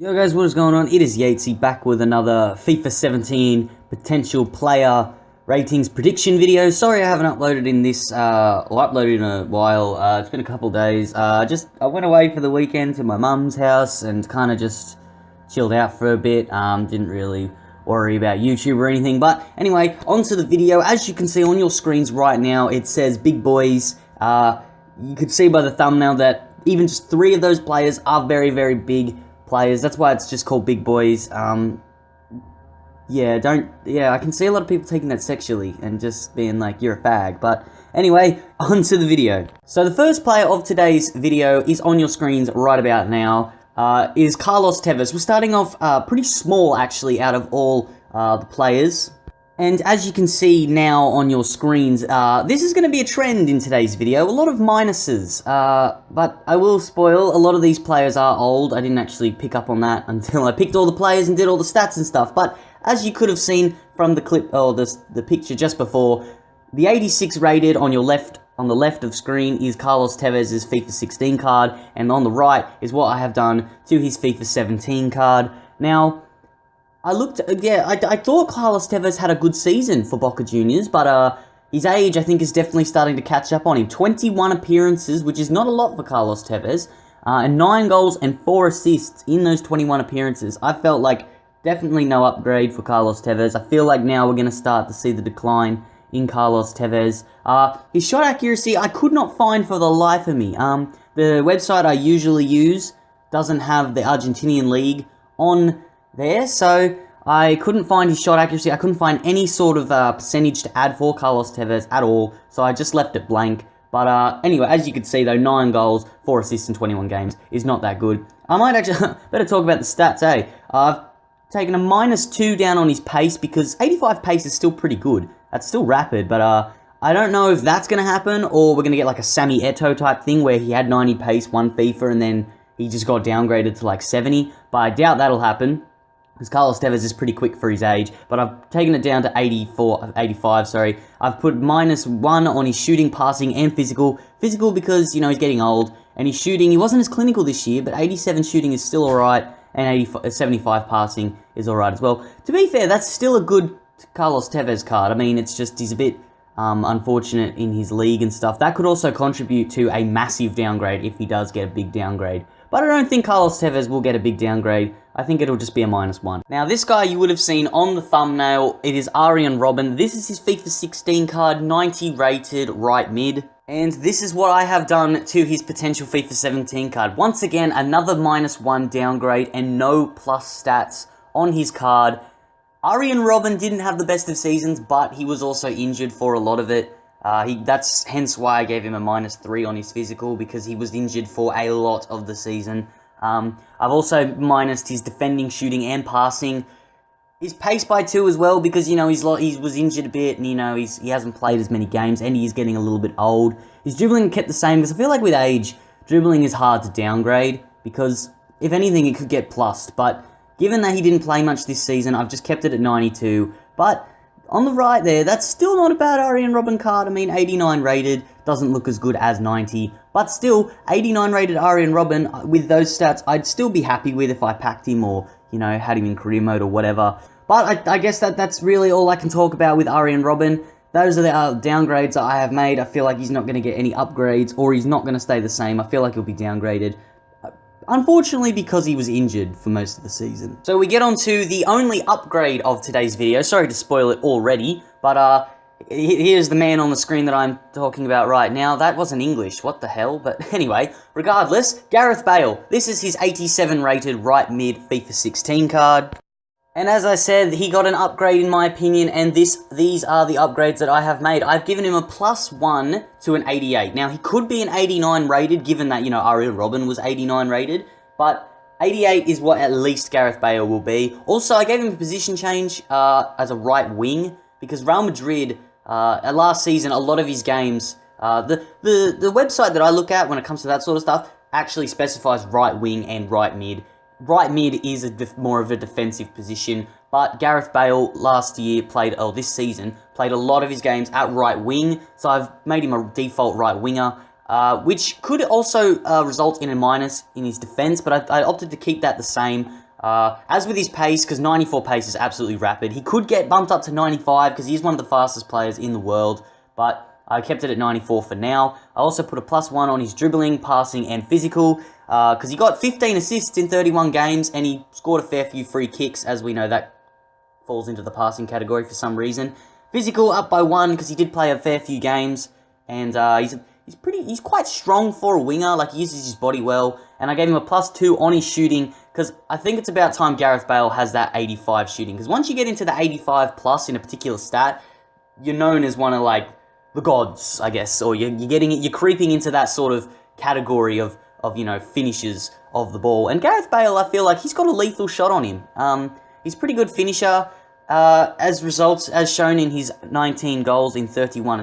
Yo guys, what is going on? It is Yatesy back with another FIFA 17 potential player ratings prediction video. Sorry I haven't uploaded in this, uploaded in a while. It's been a couple days. I went away for the weekend to my mum's house and kind of just chilled out for a bit. Didn't really worry about YouTube or anything. But anyway, on to the video. As you can see on your screens right now, it says Big Boys. You could see by the thumbnail that even just 3 of those players are very, very big players. That's why it's just called Big Boys. I can see a lot of people taking that sexually and just being like, you're a fag. But anyway, on to the video. So the first player of today's video is on your screens right about now, is Carlos Tevez. We're starting off pretty small, actually, out of all the players. And as you can see now on your screens, this is going to be a trend in today's video. A lot of minuses, but I will spoil, a lot of these players are old. I didn't actually pick up on that until I picked all the players and did all the stats and stuff. But as you could have seen from the clip, or the picture just before, the 86 rated on your left, on the left of screen, is Carlos Tevez's FIFA 16 card, and on the right is what I have done to his FIFA 17 card. Now, I thought Carlos Tevez had a good season for Boca Juniors, but his age, I think, is definitely starting to catch up on him. 21 appearances, which is not a lot for Carlos Tevez, and 9 goals and 4 assists in those 21 appearances. I felt like definitely no upgrade for Carlos Tevez. I feel like now we're going to start to see the decline in Carlos Tevez. His shot accuracy, I could not find for the life of me. The website I usually use doesn't have the Argentinian league on there, so I couldn't find his shot accuracy. I couldn't find any sort of percentage to add for Carlos Tevez at all, so I just left it blank. But anyway, as you can see though, 9 goals, 4 assists in 21 games is not that good. I might actually, better talk about the stats, eh? I've taken a -2 down on his pace, because 85 pace is still pretty good. That's still rapid, but I don't know if that's going to happen, or we're going to get like a Sammy Eto'o type thing, where he had 90 pace one FIFA, and then he just got downgraded to like 70, but I doubt that'll happen, because Carlos Tevez is pretty quick for his age. But I've taken it down to 85, sorry. I've put -1 on his shooting, passing, and physical. Physical because, you know, he's getting old, and his shooting, he wasn't as clinical this year, but 87 shooting is still alright, and 75 passing is alright as well. To be fair, that's still a good Carlos Tevez card. I mean, it's just, he's a bit unfortunate in his league and stuff. That could also contribute to a massive downgrade if he does get a big downgrade. But I don't think Carlos Tevez will get a big downgrade. I think it'll just be a -1. Now, this guy you would have seen on the thumbnail, it is Orion Robin. This is his FIFA 16 card, 90 rated right mid. And this is what I have done to his potential FIFA 17 card. Once again, another -1 downgrade and no plus stats on his card. Orion Robin didn't have the best of seasons, but he was also injured for a lot of it. That's hence why I gave him a -3 on his physical, because he was injured for a lot of the season. I've also minused his defending, shooting, and passing. His pace by 2 as well, because, you know, he was injured a bit, and, you know, he hasn't played as many games, and he is getting a little bit old. His dribbling kept the same, because I feel like with age, dribbling is hard to downgrade, because if anything, it could get plussed. But given that he didn't play much this season, I've just kept it at 92. But on the right there, that's still not a bad Orion Robin card. I mean, 89 rated, doesn't look as good as 90. But still, 89 rated Orion Robin, with those stats, I'd still be happy with if I packed him, or, you know, had him in career mode or whatever. But I guess that's really all I can talk about with Orion Robin. Those are the downgrades that I have made. I feel like he's not going to get any upgrades, or he's not going to stay the same. I feel like he'll be downgraded, unfortunately, because he was injured for most of the season. So we get on to the only upgrade of today's video. Sorry to spoil it already, but here's the man on the screen that I'm talking about right now. That wasn't English, what the hell? But anyway, regardless, Gareth Bale. This is his 87 rated right mid FIFA 16 card. And as I said, he got an upgrade in my opinion, and these are the upgrades that I have made. I've given him a +1 to an 88. Now, he could be an 89 rated, given that, you know, Orion Robin was 89 rated, but 88 is what at least Gareth Bale will be. Also, I gave him a position change as a right wing, because Real Madrid, last season, a lot of his games, the website that I look at when it comes to that sort of stuff actually specifies right wing and right mid. Right mid is more of a defensive position, but Gareth Bale this season, played a lot of his games at right wing, so I've made him a default right winger. which could also result in a minus in his defense, but I opted to keep that the same. As with his pace, because 94 pace is absolutely rapid, he could get bumped up to 95 because he's one of the fastest players in the world, but I kept it at 94 for now. I also put a +1 on his dribbling, passing, and physical, because he got 15 assists in 31 games, and he scored a fair few free kicks. As we know, that falls into the passing category for some reason. Physical up by 1, because he did play a fair few games, and he's quite strong for a winger, like he uses his body well, and I gave him a +2 on his shooting, because I think it's about time Gareth Bale has that 85 shooting, because once you get into the 85 plus in a particular stat, you're known as one of, like, the gods, I guess, or you're creeping into that sort of category of finishers of the ball. And Gareth Bale, I feel like he's got a lethal shot on him. He's a pretty good finisher, as shown in his 19 goals in 31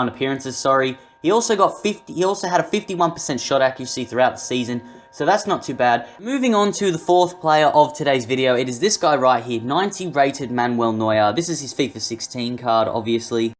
appearances, sorry. He also had a 51% shot accuracy throughout the season, so that's not too bad. Moving on to the fourth player of today's video, it is this guy right here, 90 rated Manuel Neuer. This is his FIFA 16 card, obviously.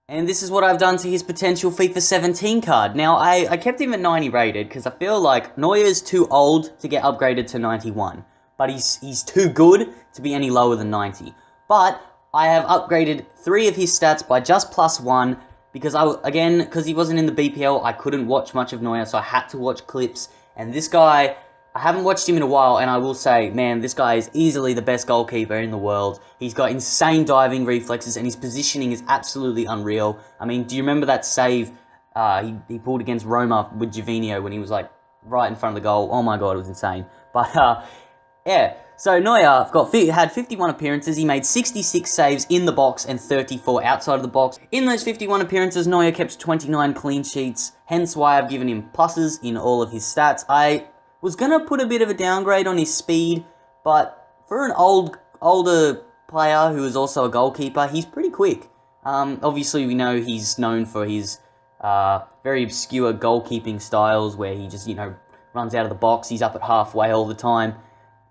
And this is what I've done to his potential FIFA 17 card. Now, I kept him at 90 rated because I feel like Neuer's too old to get upgraded to 91. But he's too good to be any lower than 90. But I have upgraded 3 of his stats by just +1 because because he wasn't in the BPL, I couldn't watch much of Neuer, so I had to watch clips. And this guy, I haven't watched him in a while, and I will say, man, this guy is easily the best goalkeeper in the world. He's got insane diving reflexes, and his positioning is absolutely unreal. I mean, do you remember that save he pulled against Roma with Gervinho when he was, like, right in front of the goal? Oh my god, it was insane. But, yeah. So, Neuer had 51 appearances. He made 66 saves in the box and 34 outside of the box. In those 51 appearances, Neuer kept 29 clean sheets, hence why I've given him pluses in all of his stats. I was going to put a bit of a downgrade on his speed, but for an older player who is also a goalkeeper, he's pretty quick. Obviously, we know he's known for his very obscure goalkeeping styles where he just, runs out of the box. He's up at halfway all the time.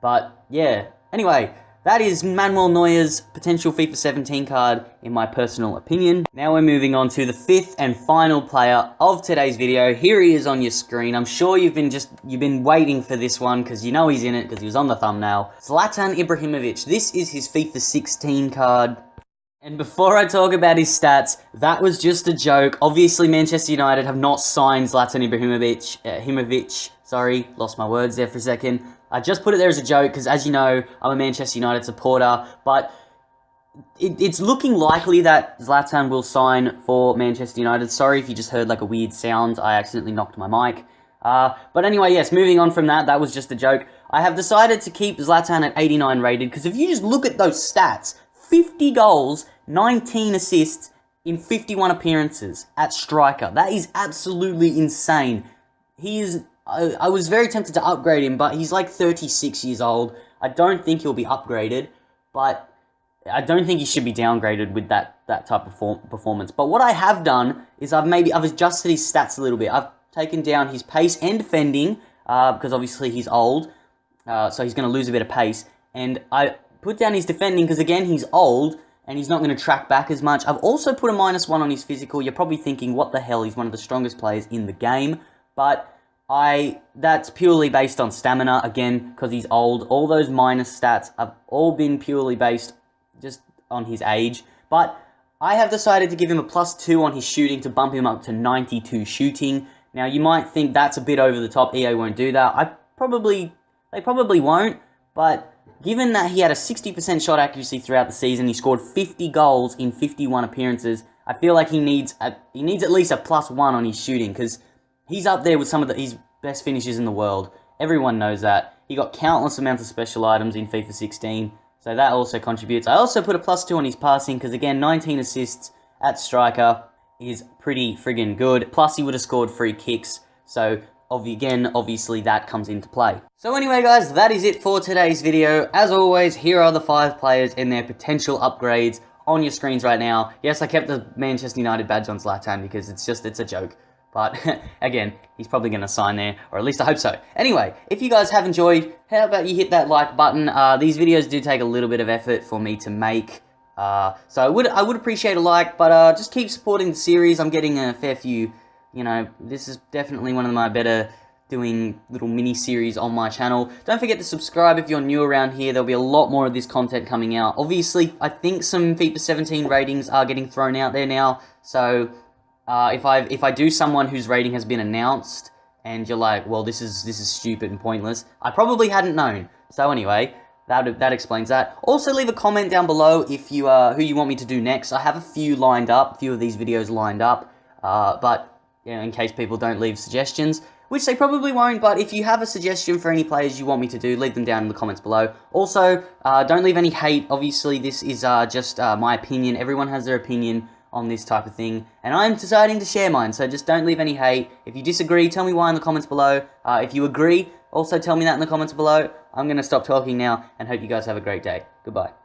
But, yeah. Anyway, that is Manuel Neuer's potential FIFA 17 card, in my personal opinion. Now we're moving on to the 5th and final player of today's video. Here he is on your screen. I'm sure you've been waiting for this one, because you know he's in it, because he was on the thumbnail. Zlatan Ibrahimovic. This is his FIFA 16 card. And before I talk about his stats, that was just a joke. Obviously, Manchester United have not signed Zlatan Ibrahimovic. Sorry, lost my words there for a second. I just put it there as a joke because, as you know, I'm a Manchester United supporter, but it's looking likely that Zlatan will sign for Manchester United. Sorry if you just heard like a weird sound. I accidentally knocked my mic. But anyway, yes, moving on from that was just a joke. I have decided to keep Zlatan at 89 rated because if you just look at those stats, 50 goals, 19 assists in 51 appearances at striker. That is absolutely insane. I was very tempted to upgrade him, but he's like 36 years old. I don't think he'll be upgraded, but I don't think he should be downgraded with that type of performance. But what I have done is I've adjusted his stats a little bit. I've taken down his pace and defending, because obviously he's old, so he's going to lose a bit of pace. And I put down his defending because, again, he's old, and he's not going to track back as much. I've also put a -1 on his physical. You're probably thinking, what the hell, he's one of the strongest players in the game. But that's purely based on stamina, again, because he's old. All those minus stats have all been purely based just on his age. But I have decided to give him a +2 on his shooting to bump him up to 92 shooting. Now, you might think that's a bit over the top. EA won't do that. They probably won't, but given that he had a 60% shot accuracy throughout the season, he scored 50 goals in 51 appearances, I feel like he needs at least a +1 on his shooting, because he's up there with some of his best finishers in the world. Everyone knows that. He got countless amounts of special items in FIFA 16, so that also contributes. I also put a +2 on his passing, because again, 19 assists at striker is pretty friggin' good. Plus, he would have scored free kicks, so obviously that comes into play. So anyway, guys, that is it for today's video. As always, here are the 5 players and their potential upgrades on your screens right now. Yes, I kept the Manchester United badge on Zlatan because it's a joke. But, again, he's probably going to sign there, or at least I hope so. Anyway, if you guys have enjoyed, how about you hit that like button? These videos do take a little bit of effort for me to make, so I would appreciate a like, but just keep supporting the series. I'm getting a fair few, this is definitely one of my better doing little mini-series on my channel. Don't forget to subscribe if you're new around here. There'll be a lot more of this content coming out. Obviously, I think some FIFA 17 ratings are getting thrown out there now, so if I do someone whose rating has been announced, and you're like, well, this is stupid and pointless, I probably hadn't known. So anyway, that explains that. Also, leave a comment down below if you who you want me to do next. I have a few lined up, a few of these videos lined up, but you know, in case people don't leave suggestions, which they probably won't, but if you have a suggestion for any players you want me to do, leave them down in the comments below. Also, don't leave any hate. Obviously, this is just my opinion. Everyone has their opinion on this type of thing, and I'm deciding to share mine, so just don't leave any hate. If you disagree, tell me why in the comments below. If you agree, also tell me that in the comments below. I'm going to stop talking now, and hope you guys have a great day. Goodbye.